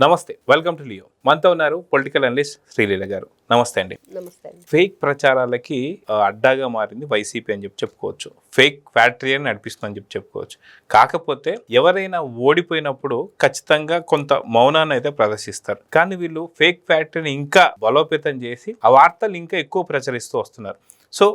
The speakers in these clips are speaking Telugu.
నమస్తే, వెల్కమ్ టు లియో. మనతో ఉన్నారు పొలిటికల్ అనలిస్ట్ శ్రీలీల గారు. నమస్తే అండి. నమస్తే. ఫేక్ ప్రచారాలకి అడ్డాగా మారింది వైసీపీ అని చెప్పుకోవచ్చు. ఫేక్ ఫ్యాక్టరీ అని నడిపిస్తుందని చెప్పుకోవచ్చు. కాకపోతే ఎవరైనా ఓడిపోయినప్పుడు ఖచ్చితంగా కొంత మౌనాన్ని అయితే ప్రదర్శిస్తారు. కానీ వీళ్ళు ఫేక్ ఫ్యాక్టరీని ఇంకా బలోపేతం చేసి ఆ వార్తలు ఇంకా ఎక్కువ ప్రచురిస్తూ వస్తున్నారు. సో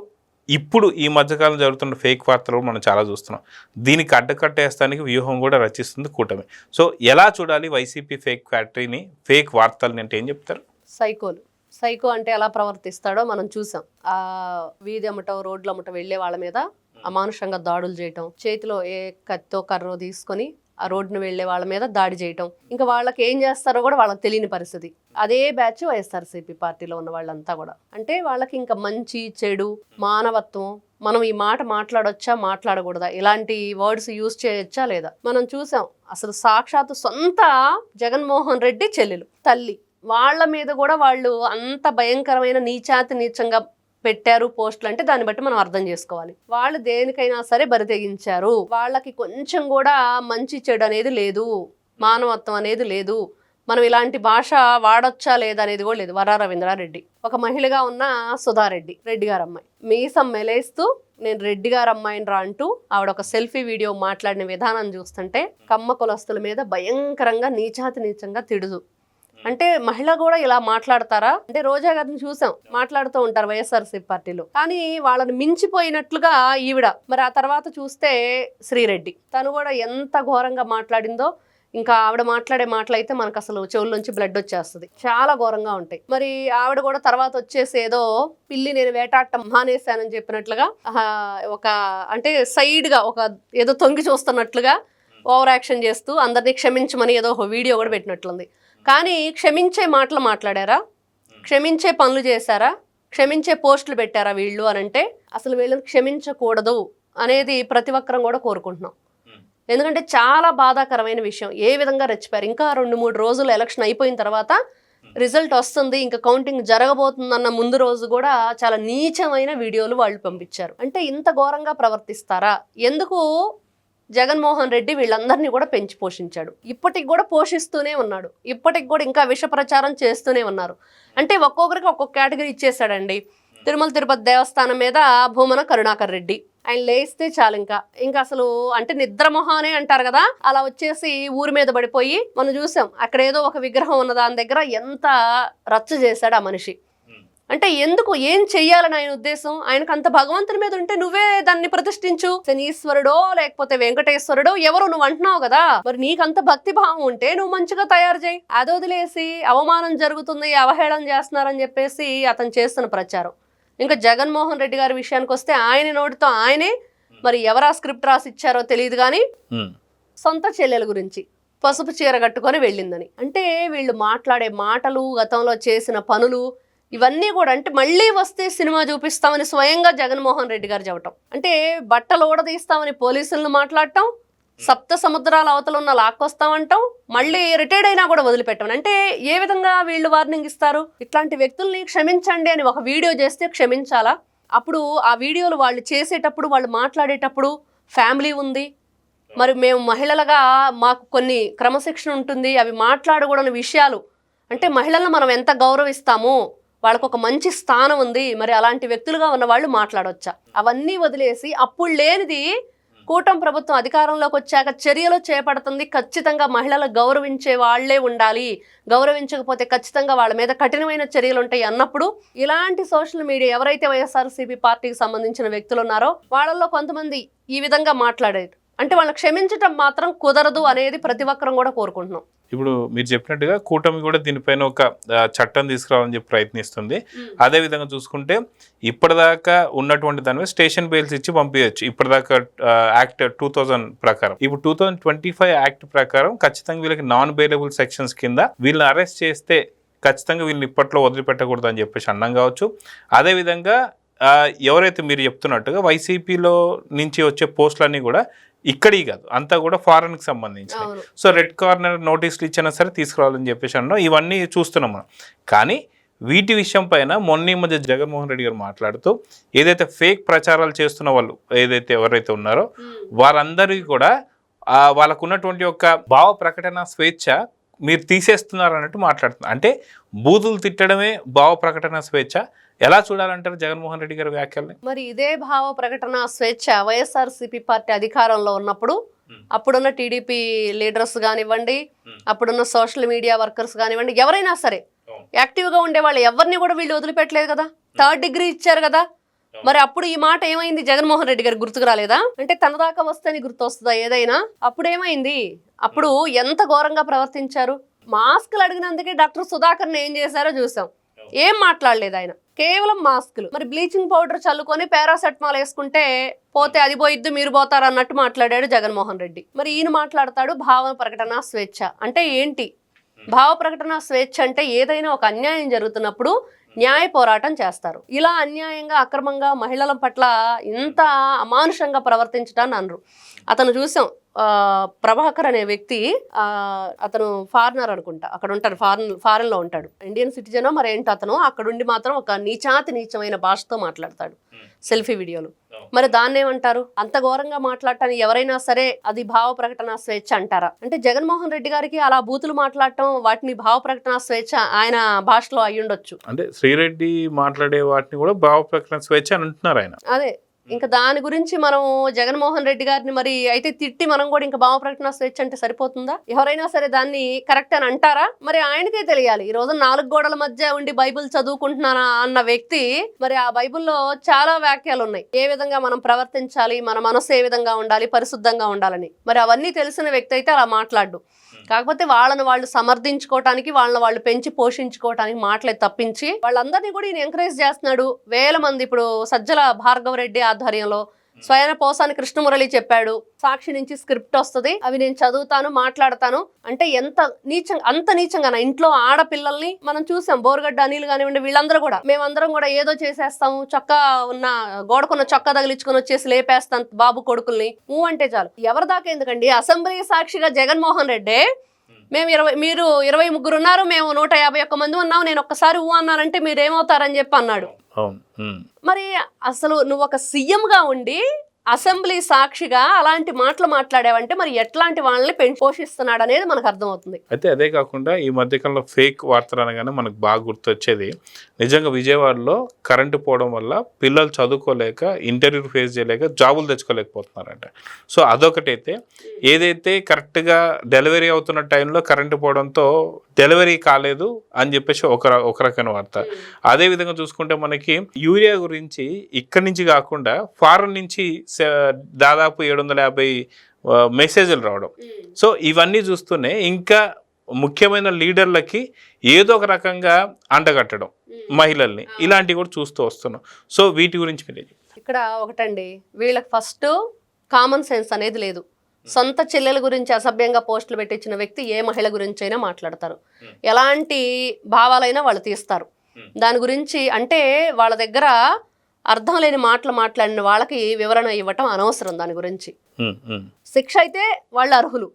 ఇప్పుడు ఈ మధ్యకాలం జరుగుతున్న ఫేక్ వార్తలు మనం చాలా చూస్తున్నాం. దీనికి అడ్డకట్టేస్తానికి వ్యూహం కూడా రచిస్తుంది కూటమి. సో ఎలా చూడాలి వైసీపీ ఫేక్ ఫ్యాక్టరీని, ఫేక్ వార్తల్ని అంటే ఏం చెప్తారు? సైకో అంటే ఎలా ప్రవర్తిస్తాడో మనం చూసాం. ఆ వీధి అమ్మటం, రోడ్లు అమ్మటం వెళ్లే వాళ్ళ మీద అమానుషంగా దాడులు చేయటం, చేతిలో ఏ కత్తో కర్రో తీసుకొని ఆ రోడ్డును వెళ్లే వాళ్ళ మీద దాడి చేయటం, ఇంకా వాళ్ళకి ఏం చేస్తారో కూడా వాళ్ళకి తెలియని పరిస్థితి. అదే బ్యాచ్ వైఎస్ఆర్సీపీ పార్టీలో ఉన్న వాళ్ళంతా కూడా. అంటే వాళ్ళకి ఇంకా మంచి చెడు, మానవత్వం, మనం ఈ మాట మాట్లాడొచ్చా మాట్లాడకూడదా, ఇలాంటి వర్డ్స్ యూజ్ చేయొచ్చా లేదా, మనం చూసాం. అసలు సాక్షాత్తు సొంత జగన్మోహన్ రెడ్డి చెల్లెలు, తల్లి, వాళ్ళ మీద కూడా వాళ్ళు అంత భయంకరమైన నీచంగా పెట్టారు పోస్టులు. అంటే దాన్ని బట్టి మనం అర్థం చేసుకోవాలి. వాళ్ళు దేనికైనా సరే బరి తెగించారు. వాళ్ళకి కొంచెం కూడా మంచి చెడు అనేది లేదు, మానవత్వం అనేది లేదు. మనం ఇలాంటి భాష వాడొచ్చా లేదా అనేది కూడా లేదు. వరా రవీంద్రారెడ్డి ఒక మహిళగా ఉన్న సుధారెడ్డి, రెడ్డి గారు అమ్మాయి, మీసం మెలేస్తూ నేను రెడ్డి గారు అమ్మాయిని రా అంటూ ఆవిడ ఒక సెల్ఫీ వీడియో మాట్లాడిన విధానం చూస్తుంటే కమ్మ కులస్తుల మీద భయంకరంగా నీచంగా తిడుదు. అంటే మహిళ కూడా ఇలా మాట్లాడతారా అంటే? రోజా గారిని చూసాం, మాట్లాడుతూ ఉంటారు వైఎస్ఆర్సీపీ పార్టీలో. కానీ వాళ్ళని మించిపోయినట్లుగా ఈవిడ. మరి ఆ తర్వాత చూస్తే శ్రీరెడ్డి, తను కూడా ఎంత ఘోరంగా మాట్లాడిందో. ఇంకా ఆవిడ మాట్లాడే మాటలు అయితే మనకు అసలు చెవుల్లోంచి బ్లడ్ వచ్చేస్తుంది, చాలా ఘోరంగా ఉంటాయి. మరి ఆవిడ కూడా తర్వాత వచ్చేసి ఏదో పిల్లి నేను వేటాడటం మానేశానని చెప్పినట్లుగా ఒక అంటే సైడ్ గా ఒక ఏదో తొంగి చూస్తున్నట్లుగా ఓవర్ యాక్షన్ చేస్తూ అందరినీ క్షమించమని ఏదో ఒక వీడియో కూడా పెట్టినట్లుంది. కానీ క్షమించే మాటలు మాట్లాడారా, క్షమించే పనులు చేశారా, క్షమించే పోస్టులు పెట్టారా వీళ్ళు అని అంటే అసలు వీళ్ళని క్షమించకూడదు అనేది ప్రతి ఒక్కరం కూడా కోరుకుంటున్నాం. ఎందుకంటే చాలా బాధాకరమైన విషయం. ఏ విధంగా రెచ్చిపోయారు. ఇంకా 2-3 రోజులు ఎలక్షన్ అయిపోయిన తర్వాత రిజల్ట్ వస్తుంది, ఇంకా కౌంటింగ్ జరగబోతుందన్న ముందు రోజు కూడా చాలా నీచమైన వీడియోలు వాళ్ళు పంపించారు. అంటే ఇంత ఘోరంగా ప్రవర్తిస్తారా? ఎందుకు జగన్మోహన్ రెడ్డి వీళ్ళందరినీ కూడా పెంచి పోషించాడు, ఇప్పటికి కూడా పోషిస్తూనే ఉన్నాడు, ఇప్పటికి కూడా ఇంకా విష ప్రచారం చేస్తూనే ఉన్నారు. అంటే ఒక్కొక్కరికి ఒక్కొక్క కేటగిరీ ఇచ్చేసాడండి. తిరుమల తిరుపతి దేవస్థానం మీద భూమన కరుణాకర్ రెడ్డి, ఆయన లేస్తే చాలు ఇంకా అసలు అంటే నిద్రమొహానే అంటారు కదా, అలా వచ్చేసి ఊరి మీద పడిపోయి మనం చూసాం. అక్కడ ఏదో ఒక విగ్రహం ఉన్న దాని దగ్గర ఎంత రచ్చ చేశాడు ఆ మనిషి. అంటే ఎందుకు, ఏం చెయ్యాలని ఆయన ఉద్దేశం? ఆయనకు అంత భగవంతుని మీద ఉంటే నువ్వే దాన్ని ప్రతిష్ఠించు, శనీశ్వరుడో లేకపోతే వెంకటేశ్వరుడో ఎవరు నువ్వు అంటున్నావు కదా, మరి నీకంత భక్తి భావం ఉంటే నువ్వు మంచిగా తయారు చేయి. అది వదిలేసి అవమానం జరుగుతుంది, అవహేళన చేస్తున్నారని చెప్పేసి అతను చేస్తున్న ప్రచారం. ఇంకా జగన్మోహన్ రెడ్డి గారి విషయానికి వస్తే ఆయన నోటితో ఆయనే, మరి ఎవరా స్క్రిప్ట్ రాసి ఇచ్చారో తెలియదు కానీ సొంత చెల్లెల గురించి పసుపు చీర కట్టుకొని వెళ్ళిందని. అంటే వీళ్ళు మాట్లాడే మాటలు, గతంలో చేసిన పనులు, ఇవన్నీ కూడా అంటే మళ్ళీ వస్తే సినిమా చూపిస్తామని స్వయంగా జగన్మోహన్ రెడ్డి గారు చెప్పటం, అంటే బట్టలు ఊడదీస్తామని పోలీసులను మాట్లాడటం, సప్త సముద్రాల అవతల ఉన్న లాక్కొస్తామంటాం, మళ్ళీ రిటైర్డ్ అయినా కూడా వదిలిపెట్టమని. అంటే ఏ విధంగా వీళ్ళు వార్నింగ్ ఇస్తారు? ఇట్లాంటి వ్యక్తుల్ని క్షమించండి అని ఒక వీడియో చేస్తే క్షమించాలా? అప్పుడు ఆ వీడియోలు వాళ్ళు చేసేటప్పుడు, వాళ్ళు మాట్లాడేటప్పుడు ఫ్యామిలీ ఉంది, మరి మేము మహిళలుగా మాకు కొన్ని క్రమశిక్షణ ఉంటుంది, అవి మాట్లాడకూడని విషయాలు. అంటే మహిళలను మనం ఎంత గౌరవిస్తామో, వాళ్ళకు ఒక మంచి స్థానం ఉంది, మరి అలాంటి వ్యక్తులుగా ఉన్న వాళ్ళు మాట్లాడొచ్చా? అవన్నీ వదిలేసి అప్పుడు లేనిది కూటమి ప్రభుత్వం అధికారంలోకి వచ్చాక చర్యలు చేపడుతుంది. ఖచ్చితంగా మహిళలు గౌరవించే వాళ్లే ఉండాలి, గౌరవించకపోతే ఖచ్చితంగా వాళ్ళ మీద కఠినమైన చర్యలు ఉంటాయి అన్నప్పుడు ఇలాంటి సోషల్ మీడియా ఎవరైతే వైఎస్ఆర్సీపీ పార్టీకి సంబంధించిన వ్యక్తులు ఉన్నారో వాళ్ళల్లో కొంతమంది ఈ విధంగా మాట్లాడేది, అంటే వాళ్ళని క్షమించటం మాత్రం కుదరదు అనేది ప్రతి ఒక్కరం కూడా కోరుకుంటున్నాం. ఇప్పుడు మీరు చెప్పినట్టుగా కూటమి కూడా దీనిపైన ఒక చట్టం తీసుకురావాలని చెప్పి ప్రయత్నిస్తుంది. అదే విధంగా చూసుకుంటే ఇప్పటిదాకా ఉన్నటువంటి దాని మీద స్టేషన్ బెయిల్స్ ఇచ్చి పంపించచ్చు. ఇప్పటిదాకా యాక్ట్ 2000 ప్రకారం, ఇప్పుడు 2025 యాక్ట్ ప్రకారం ఖచ్చితంగా వీళ్ళకి నాన్ బెయిలబుల్ సెక్షన్స్ కింద వీళ్ళని అరెస్ట్ చేస్తే ఖచ్చితంగా వీళ్ళని ఇప్పట్లో వదిలిపెట్టకూడదు అని చెప్పేసి అన్నం కావచ్చు. అదేవిధంగా ఎవరైతే మీరు చెప్తున్నట్టుగా వైసీపీలో నుంచి వచ్చే పోస్టులన్నీ కూడా ఇక్కడి కాదు, అంతా కూడా ఫారెన్కి సంబంధించి. సో రెడ్ కార్నర్ నోటీసులు ఇచ్చినా సరే తీసుకురావాలని చెప్పేసి అన్నాం. ఇవన్నీ చూస్తున్నాం మనం. కానీ వీటి విషయం పైన మొన్న మధ్య జగన్మోహన్ రెడ్డి గారు మాట్లాడుతూ ఏదైతే ఫేక్ ప్రచారాలు చేస్తున్న వాళ్ళు ఎవరైతే ఉన్నారో వారందరికీ కూడా వాళ్ళకు ఉన్నటువంటి ఒక భావ ప్రకటన స్వేచ్ఛ మీరు తీసేస్తున్నారు అన్నట్టు మాట్లాడుతున్నారు. అంటే బూతులు తిట్టడమే భావ ప్రకటన స్వేచ్ఛ. ఎలా చూడాలంటారు జగన్మోహన్ రెడ్డి గారి వ్యాఖ్యల్ని? మరి ఇదే భావ ప్రకటన స్వేచ్ఛ వైఎస్ఆర్సీపీ పార్టీ అధికారంలో ఉన్నప్పుడు అప్పుడున్న టీడీపీ లీడర్స్ కానివ్వండి, అప్పుడున్న సోషల్ మీడియా వర్కర్స్ కానివ్వండి, ఎవరైనా సరే యాక్టివ్గా ఉండేవాళ్ళు ఎవరిని కూడా వీళ్ళు వదిలిపెట్టలేదు కదా, 3rd డిగ్రీ ఇచ్చారు కదా. మరి అప్పుడు ఈ మాట ఏమైంది జగన్మోహన్ రెడ్డి గారికి గుర్తుకు రాలేదా? అంటే తన దాకా వస్తేనే గుర్తు వస్తుందా ఏదైనా? అప్పుడు ఏమైంది? అప్పుడు ఎంత ఘోరంగా ప్రవర్తించారు. మాస్కులు అడిగినందుకే డాక్టర్ సుధాకర్ని ఏం చేశారో చూసాం. ఏం మాట్లాడలేదు ఆయన, కేవలం మాస్కులు. మరి బ్లీచింగ్ పౌడర్ చల్లుకొని పారాసెటమాల్ వేసుకుంటే పోతే అది పోయిద్దు మీరు పోతారు అన్నట్టు మాట్లాడాడు జగన్మోహన్ రెడ్డి. మరి ఈయన మాట్లాడతాడు భావ ప్రకటన స్వేచ్ఛ అంటే ఏంటి? భావ ప్రకటన స్వేచ్ఛ అంటే ఏదైనా ఒక అన్యాయం జరుగుతున్నప్పుడు న్యాయ పోరాటం చేస్తారు. ఇలా అన్యాయంగా అక్రమంగా మహిళల పట్ల ఇంత అమానుషంగా ప్రవర్తించడాన్ని అనరు. అతను చూసాం, ప్రభాకర్ అనే వ్యక్తి, అతను ఫారినర్ అనుకుంటా, అక్కడ ఉంటాడు, ఫారెన్ లో ఉంటాడు, ఇండియన్ సిటిజనో మరి ఏంటో. అతను అక్కడుండి మాత్రం ఒక నీచమైన భాషతో మాట్లాడతాడు సెల్ఫీ వీడియోలు. మరి దాన్ని ఏమంటారు? అంత ఘోరంగా మాట్లాడటానికి ఎవరైనా సరే అది భావ ప్రకటన స్వేచ్ఛ అంటారా? అంటే జగన్మోహన్ రెడ్డి గారికి అలా బూతులు మాట్లాడటం, వాటిని భావ ప్రకటన స్వేచ్ఛ ఆయన భాషలో అయ్యుండొచ్చు. అంటే శ్రీరెడ్డి మాట్లాడే వాటిని కూడా భావ ప్రకటన స్వేచ్ఛ అని అంటున్నారు ఆయన. అదే, ఇంకా దాని గురించి మనం జగన్మోహన్ రెడ్డి గారిని మరి అయితే తిట్టి మనం కూడా ఇంకా భావ ప్రకటన స్వేచ్ఛ అంటే సరిపోతుందా? ఎవరైనా సరే దాన్ని కరెక్ట్ అని అంటారా? మరి ఆయనకే తెలియాలి. ఈ రోజు 4 గోడల మధ్య ఉండి బైబిల్ చదువుకుంటున్నానా అన్న వ్యక్తి, మరి ఆ బైబిల్లో చాలా వాక్యాలు ఉన్నాయి, ఏ విధంగా మనం ప్రవర్తించాలి, మన మనసు ఏ విధంగా ఉండాలి, పరిశుద్ధంగా ఉండాలని. మరి అవన్నీ తెలిసిన వ్యక్తి అయితే అలా మాట్లాడు. కాకపోతే వాళ్ళని వాళ్ళు సమర్థించుకోవటానికి, వాళ్ళని వాళ్ళు పెంచి పోషించుకోవటానికి మాటలే తప్పించి వాళ్ళందరినీ కూడా ఈయన ఎంకరేజ్ చేస్తున్నాడు. వేల మంది, ఇప్పుడు సజ్జల భార్గవ రెడ్డి ఆధ్వర్యంలో స్వయన పోసాని కృష్ణమురళి చెప్పాడు, సాక్షి నుంచి స్క్రిప్ట్ వస్తుంది, అవి నేను చదువుతాను, మాట్లాడతాను. అంటే ఎంత నీచంగా, అంత నీచంగా ఇంట్లో ఆడపిల్లల్ని మనం చూసాం. బోర్గడ్డ అనిల్ కానివ్వండి, వీళ్ళందరూ కూడా మేమందరం కూడా ఏదో చేసేస్తాము, చొక్కా ఉన్న గోడకున్న చొక్కా తగిలించుకొని వచ్చేసి లేపేస్తాం బాబు కొడుకుల్ని అంటే చాలు. ఎవరి దాకా ఎందుకండి? అసెంబ్లీ సాక్షిగా జగన్మోహన్ రెడ్డి మేము మీరు 23 ఉన్నారు, మేము 151 మంది ఉన్నాం, నేను ఒక్కసారి అన్నానంటే మీరేమవుతారని చెప్పి అన్నాడు. మరి అసలు నువ్వు ఒక సీఎంగా ఉండి అసెంబ్లీ సాక్షిగా అలాంటి మాటలు మాట్లాడావంటే మరి ఎట్లాంటి వాళ్ళని పోషిస్తున్నాడు అనేది మనకు అర్థమవుతుంది. అయితే అదే కాకుండా ఈ మధ్యకాలంలో ఫేక్ వార్తలు అనగానే మనకు బాగా గుర్తొచ్చేది, నిజంగా విజయవాడలో కరెంటు పోవడం వల్ల పిల్లలు చదువుకోలేక, ఇంటర్వ్యూ ఫేస్ చేయలేక జాబులు తెచ్చుకోలేకపోతున్నారంట. సో అదొకటైతే, ఏదైతే కరెక్ట్గా డెలివరీ అవుతున్న టైంలో కరెంటు పోవడంతో డెలివరీ కాలేదు అని చెప్పేసి ఒక రకమైన వార్త. అదేవిధంగా చూసుకుంటే మనకి యూరియా గురించి ఇక్కడి నుంచి కాకుండా ఫారెన్ నుంచి దాదాపు 750 మెసేజ్లు రావడం. సో ఇవన్నీ చూస్తూనే ఇంకా ముఖ్యమైన లీడర్లకి ఏదో ఒక రకంగా అంటగట్టడం మహిళల్ని, ఇలాంటివి కూడా చూస్తూ వస్తున్నాం. సో వీటి గురించి మీరు ఇక్కడ ఒకటండి, వీళ్ళకి ఫస్ట్ కామన్ సెన్స్ అనేది లేదు. సొంత చెల్లెల గురించి అసభ్యంగా పోస్టులు పెట్టించిన వ్యక్తి ఏ మహిళ గురించి అయినా మాట్లాడతారు, ఎలాంటి భావాలైనా వాళ్ళు తీస్తారు. దాని గురించి అంటే వాళ్ళ దగ్గర అర్థం లేని మాటలు మాట్లాడిన వాళ్ళకి వివరణ ఇవ్వటం అనవసరం. దాని గురించి శిక్ష అయితే వాళ్ళు అర్హులు,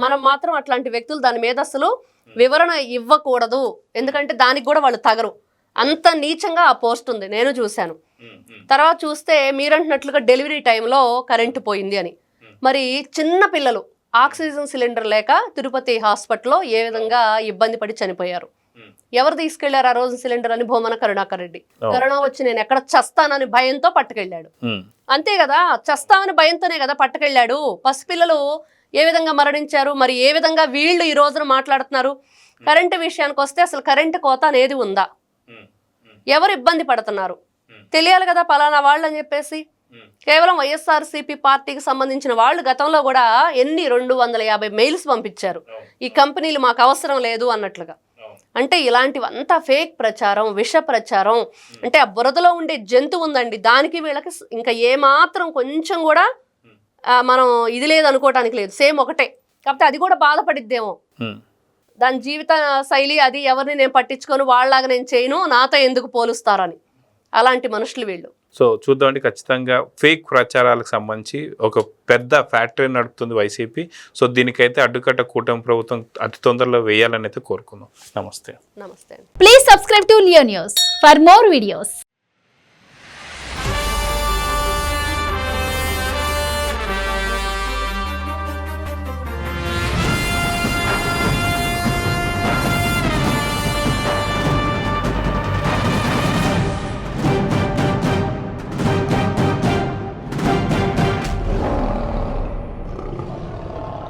మనం మాత్రం అట్లాంటి వ్యక్తులు దాని మీద అసలు వివరణ ఇవ్వకూడదు. ఎందుకంటే దానికి కూడా వాళ్ళు తగరు. అంత నీచంగా ఆ పోస్ట్ ఉంది, నేను చూశాను. తర్వాత చూస్తే మీరంటున్నట్లుగా డెలివరీ టైంలో కరెంటు పోయింది అని. మరి చిన్న పిల్లలు ఆక్సిజన్ సిలిండర్ లేక తిరుపతి హాస్పిటల్లో ఏ విధంగా ఇబ్బంది పడి చనిపోయారు. ఎవరు తీసుకెళ్లారు ఆ రోజు సిలిండర్ అని? భూమన కరుణాకర్ రెడ్డి. కరోనా వచ్చి నేను ఎక్కడ చస్తానని భయంతో పట్టుకెళ్ళాడు. అంతే కదా, చస్తామని భయంతోనే కదా పట్టుకెళ్ళాడు. పసిపిల్లలు ఏ విధంగా మరణించారు, మరి ఏ విధంగా వీళ్ళు ఈ రోజున మాట్లాడుతున్నారు. కరెంటు విషయానికి వస్తే అసలు కరెంటు కోత అనేది ఉందా? ఎవరు ఇబ్బంది పడుతున్నారు తెలియాలి కదా, పలానా వాళ్ళు అని చెప్పేసి. కేవలం వైఎస్ఆర్సీపీ పార్టీకి సంబంధించిన వాళ్ళు గతంలో కూడా 250 మెయిల్స్ పంపించారు, ఈ కంపెనీలు మాకు అవసరం లేదు అన్నట్లుగా. అంటే ఇలాంటివంతా ఫేక్ ప్రచారం, విష ప్రచారం. అంటే ఆ బురదలో ఉండే జంతువు ఉందండి, దానికి వీళ్ళకి ఇంకా ఏమాత్రం కొంచెం కూడా మనం ఇది లేదు అనుకోవటానికి లేదు, సేమ్ ఒకటే. కాకపోతే అది కూడా బాధపడిద్దేమో, దాని జీవిత శైలి అది, ఎవరిని నేను పట్టించుకొని వాళ్ళలాగా నేను చేయను, నాతో ఎందుకు పోలుస్తారని. అలాంటి మనుషులు వీళ్ళు. సో చూద్దామండి, ఖచ్చితంగా ఫేక్ ప్రచారాలకు సంబంధించి ఒక పెద్ద ఫ్యాక్టరీ నడుపుతుంది వైసీపీ. సో దీనికైతే అడ్డుకట్ట కూటమి ప్రభుత్వం అతి తొందరలో వేయాలని అయితే కోరుకుందాం. నమస్తే. నమస్తే. Please subscribe to Leo news for more videos.